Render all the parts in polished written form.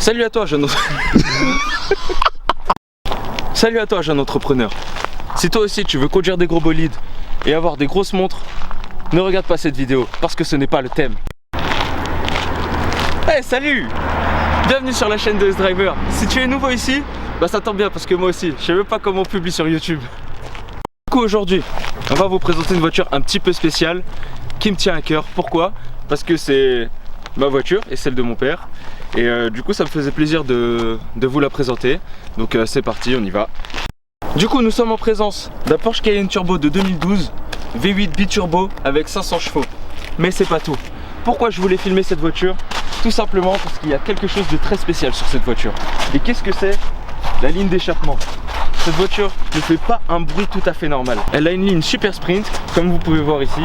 Salut à toi jeune Salut à toi jeune entrepreneur. Si toi aussi tu veux conduire des gros bolides et avoir des grosses montres, ne regarde pas cette vidéo parce que ce n'est pas le thème. Hey salut! Bienvenue sur la chaîne de S-Driver. Si tu es nouveau ici, bah ça tombe bien parce que moi aussi, je sais même pas comment on publie sur YouTube. Du coup aujourd'hui, on va vous présenter une voiture un petit peu spéciale qui me tient à cœur. Pourquoi? Parce que c'est ma voiture et celle de mon père. Et du coup ça me faisait plaisir de vous la présenter. Donc c'est parti, on y va. Du coup nous sommes en présence d'un Porsche Cayenne Turbo de 2012 V8 biturbo avec 500 chevaux. Mais c'est pas tout. Pourquoi je voulais filmer cette voiture? Tout simplement parce qu'il y a quelque chose de très spécial sur cette voiture. Et qu'est-ce que c'est? La ligne d'échappement. Cette voiture ne fait pas un bruit tout à fait normal. Elle a une ligne super sprint, comme vous pouvez voir ici.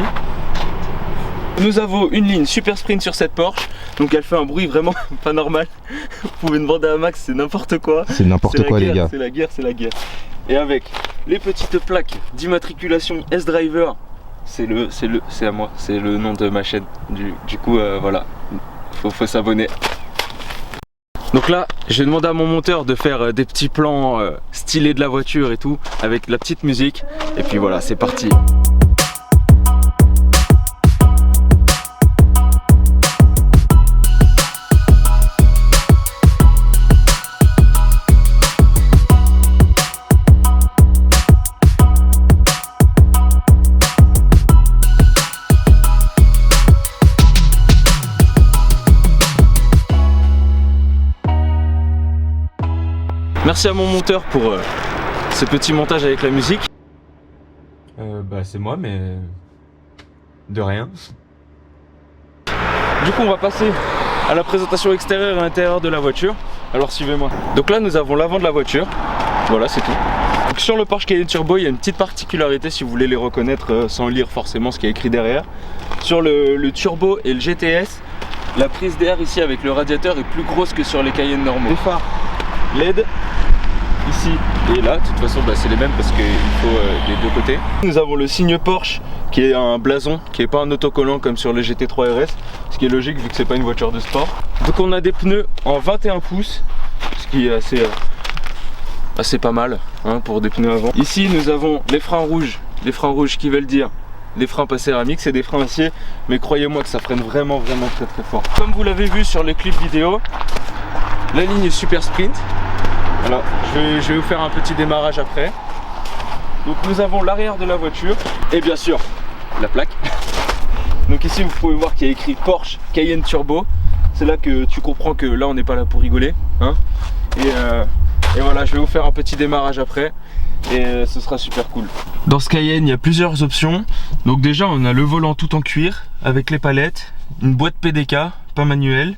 Nous avons une ligne super sprint sur cette Porsche, donc elle fait un bruit vraiment pas normal. Vous pouvez demander à Max, c'est n'importe quoi. C'est n'importe quoi les gars. C'est la guerre, c'est la guerre. Et avec les petites plaques d'immatriculation S-Driver, c'est à moi, c'est le nom de ma chaîne. Du coup, voilà, faut s'abonner. Donc là, j'ai demandé à mon monteur de faire des petits plans stylés de la voiture et tout, avec la petite musique. Et puis voilà, c'est parti. Merci à mon monteur pour ce petit montage avec la musique. Bah c'est moi mais de rien. Du coup on va passer à la présentation extérieure et intérieure de la voiture. Alors suivez-moi. Donc là nous avons l'avant de la voiture. Voilà c'est tout. Donc, sur le Porsche Cayenne Turbo il y a une petite particularité si vous voulez les reconnaître sans lire forcément ce qui est écrit derrière. Sur le Turbo et le GTS, la prise d'air ici avec le radiateur est plus grosse que sur les Cayenne normaux. Les phares LED ici et là, de toute façon bah, c'est les mêmes parce qu'il faut les deux côtés. Nous avons le signe Porsche qui est un blason, qui n'est pas un autocollant comme sur le GT3 RS, ce qui est logique vu que c'est pas une voiture de sport. Donc on a des pneus en 21 pouces, ce qui est assez pas mal hein, pour des pneus avant. Ici nous avons les freins rouges qui veulent dire les freins pas céramiques, c'est des freins acier, mais croyez-moi que ça freine vraiment très fort. Comme vous l'avez vu sur les clips vidéo, la ligne est super sprint. Alors je vais vous faire un petit démarrage après. Donc nous avons l'arrière de la voiture et bien sûr la plaque. Donc ici vous pouvez voir qu'il y a écrit Porsche Cayenne Turbo. C'est là que tu comprends que là on n'est pas là pour rigoler hein. Et voilà, je vais vous faire un petit démarrage après et ce sera super cool. Dans ce Cayenne il y a plusieurs options. Donc déjà on a le volant tout en cuir avec les palettes, une boîte PDK pas manuelle,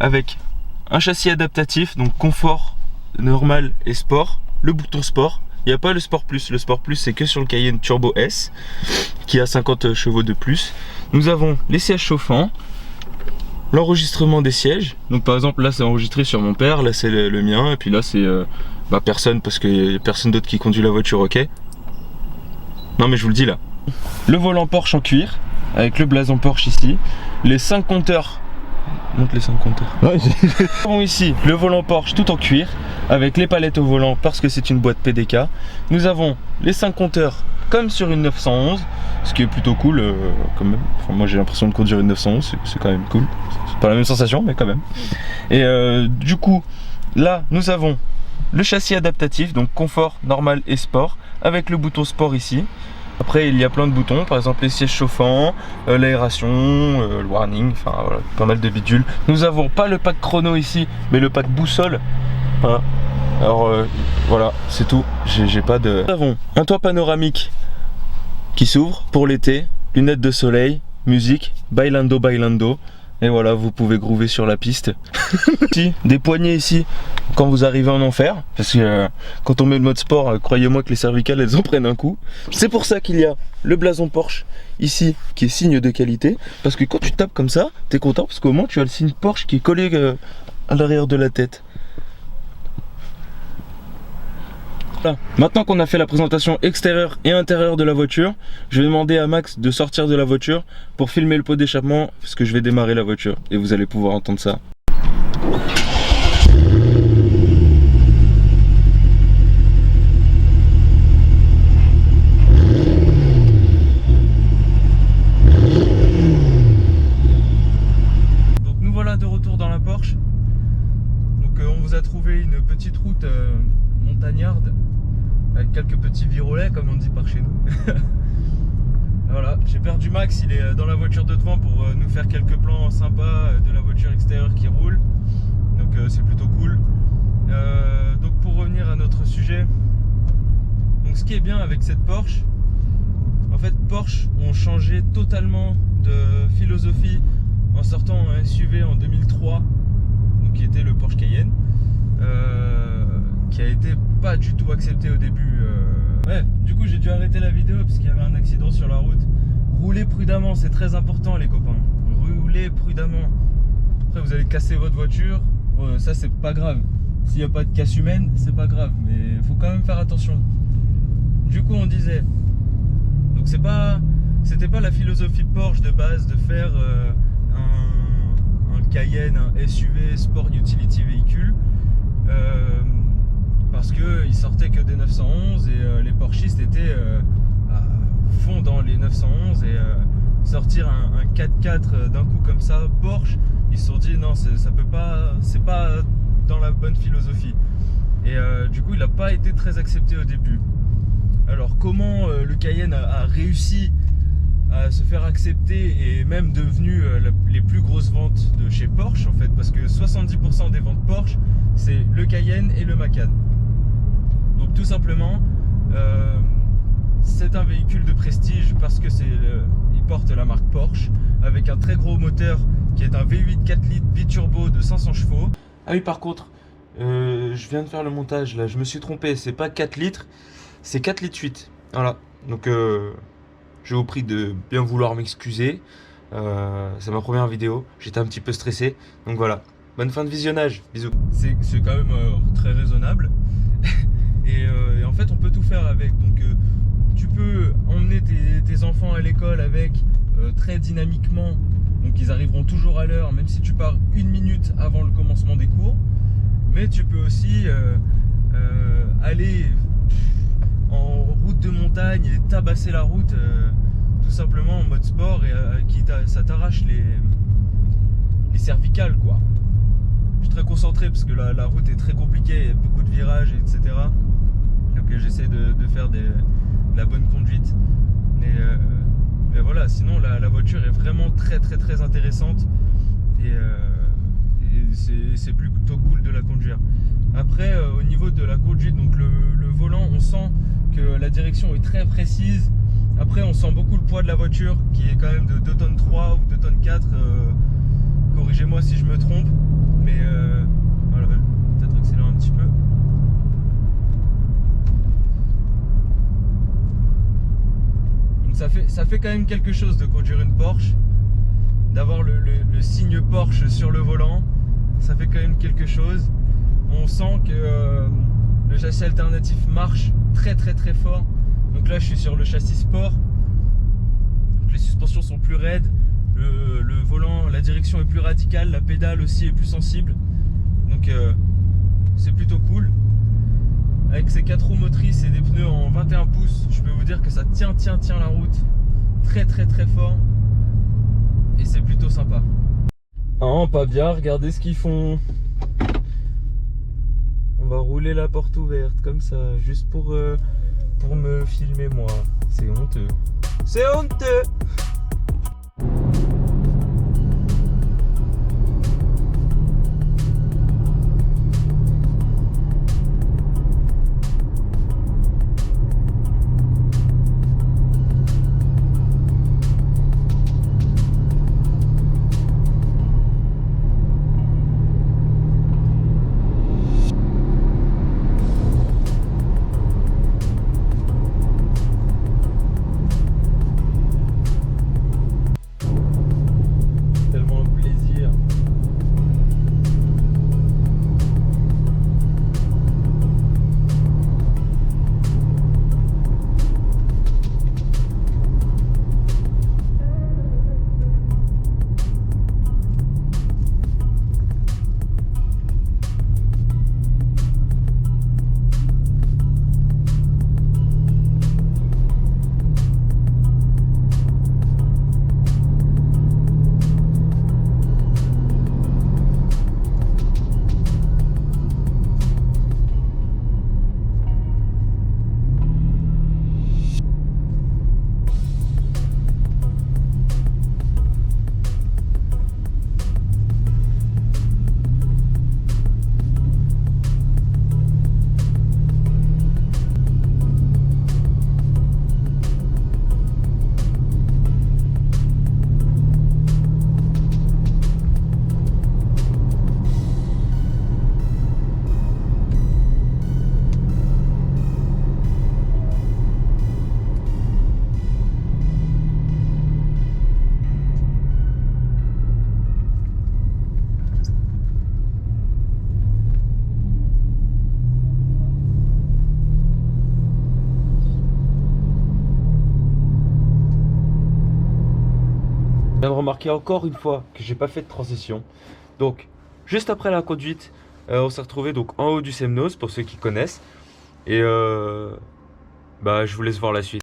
avec un châssis adaptatif, donc confort, normal et sport, le bouton sport. Il n'y a pas le sport plus c'est que sur le Cayenne Turbo S qui a 50 chevaux de plus. Nous avons les sièges chauffants, l'enregistrement des sièges. Donc par exemple là c'est enregistré sur mon père, là c'est le mien et puis là c'est personne parce qu'il n'y a personne d'autre qui conduit la voiture, ok? Non mais je vous le dis là. Le volant Porsche en cuir avec le blason Porsche ici, les 5 compteurs. Monte les 5 compteurs. Ouais, nous avons ici le volant Porsche tout en cuir avec les palettes au volant parce que c'est une boîte PDK. Nous avons les 5 compteurs comme sur une 911, ce qui est plutôt cool quand même. Enfin, moi j'ai l'impression de conduire une 911, c'est quand même cool. C'est pas la même sensation mais quand même. Et du coup là nous avons le châssis adaptatif, donc confort, normal et sport avec le bouton sport ici. Après il y a plein de boutons, par exemple les sièges chauffants, l'aération, le warning, enfin voilà, pas mal de bidules. Nous avons pas le pack chrono ici, mais le pack boussole. Voilà. Alors voilà, c'est tout, j'ai pas de... Nous avons un toit panoramique qui s'ouvre pour l'été, lunettes de soleil, musique, bailando. Et voilà, vous pouvez groover sur la piste. Des poignées ici quand vous arrivez en enfer. Parce que quand on met le mode sport, croyez-moi que les cervicales elles en prennent un coup. C'est pour ça qu'il y a le blason Porsche ici qui est signe de qualité. Parce que quand tu tapes comme ça, t'es content parce qu'au moins tu as le signe Porsche qui est collé à l'arrière de la tête. Voilà. Maintenant qu'on a fait la présentation extérieure et intérieure de la voiture, je vais demander à Max de sortir de la voiture pour filmer le pot d'échappement parce que je vais démarrer la voiture et vous allez pouvoir entendre ça. quelques petits virolets comme on dit par chez nous. Voilà, j'ai perdu Max, il est dans la voiture de devant pour nous faire quelques plans sympas de la voiture extérieure qui roule. Donc c'est plutôt cool. Donc pour revenir à notre sujet, donc ce qui est bien avec cette Porsche, en fait Porsche ont changé totalement de philosophie en sortant un SUV en 2003, donc qui était le Porsche Cayenne, qui a été pas du tout accepté au début. Ouais, du coup j'ai dû arrêter la vidéo parce qu'il y avait un accident sur la route. Roulez prudemment, c'est très important les copains. Roulez prudemment. Après vous allez casser votre voiture, ça c'est pas grave. S'il n'y a pas de casse humaine, c'est pas grave, mais il faut quand même faire attention. Du coup on disait, donc c'était pas la philosophie Porsche de base de faire un Cayenne, un SUV Sport Utility véhicule. Parce qu'ils sortaient que des 911 et les Porschistes étaient à fond dans les 911 et sortir un 4x4 d'un coup comme ça, Porsche, ils se sont dit non, ça peut pas, c'est pas dans la bonne philosophie. Et du coup il n'a pas été très accepté au début. Alors comment le Cayenne a réussi à se faire accepter et même devenu les plus grosses ventes de chez Porsche en fait, parce que 70% des ventes Porsche c'est le Cayenne et le Macan. Donc tout simplement c'est un véhicule de prestige parce que il porte la marque Porsche avec un très gros moteur qui est un V8 4 litres biturbo de 500 chevaux. Ah oui, par contre je viens de faire le montage là, je me suis trompé, c'est pas 4 litres, c'est 4 litres 8. Voilà, donc je vous prie de bien vouloir m'excuser, c'est ma première vidéo, j'étais un petit peu stressé, donc voilà, bonne fin de visionnage, bisous. C'est quand même très raisonnable et en fait on peut tout faire avec, donc tu peux emmener tes enfants à l'école avec très dynamiquement, donc ils arriveront toujours à l'heure même si tu pars 1 minute avant le commencement des cours, mais tu peux aussi aller en route de montagne et tabasser la route tout simplement en mode sport et ça t'arrache les cervicales quoi. Je suis très concentré parce que la route est très compliquée, il y a beaucoup de virages etc. Donc j'essaie de faire de la bonne conduite. Mais voilà, sinon la voiture est vraiment très intéressante et c'est plutôt cool de la conduire. Après au niveau de la conduite, donc le volant, on sent que la direction est très précise. Après on sent beaucoup le poids de la voiture qui est quand même de 2 tonnes 3 ou 2 tonnes 4, corrigez-moi si je me trompe, mais voilà, peut-être accélérer un petit peu. Donc ça fait quand même quelque chose de conduire une Porsche, d'avoir le signe Porsche sur le volant, ça fait quand même quelque chose. On sent que le châssis alternatif marche très fort. Donc là je suis sur le châssis sport, donc les suspensions sont plus raides, le volant, la direction est plus radicale, la pédale aussi est plus sensible, donc c'est plutôt cool. Avec ces 4 roues motrices et des pneus en 21 pouces, je peux vous dire que ça tient la route très fort et c'est plutôt sympa. Non, pas bien, regardez ce qu'ils font. On va rouler la porte ouverte comme ça, juste pour me filmer moi. C'est honteux. C'est honteux. Je viens de remarquer encore une fois que j'ai pas fait de transition. Donc, juste après la conduite, on s'est retrouvé donc en haut du Semnos pour ceux qui connaissent. Et bah, je vous laisse voir la suite.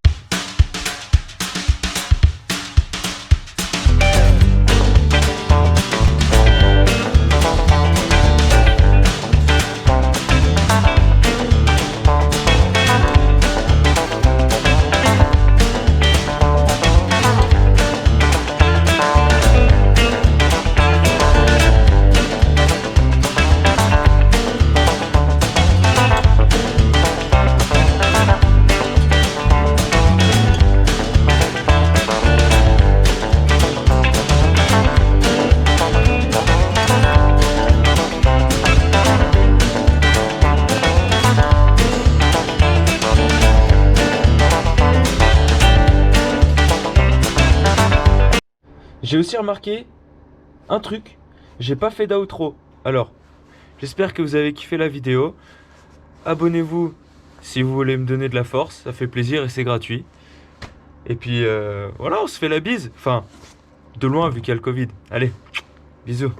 J'ai aussi remarqué un truc, j'ai pas fait d'outro. Alors, j'espère que vous avez kiffé la vidéo. Abonnez-vous si vous voulez me donner de la force, ça fait plaisir et c'est gratuit. Et puis voilà, on se fait la bise. Enfin, de loin vu qu'il y a le Covid. Allez, bisous.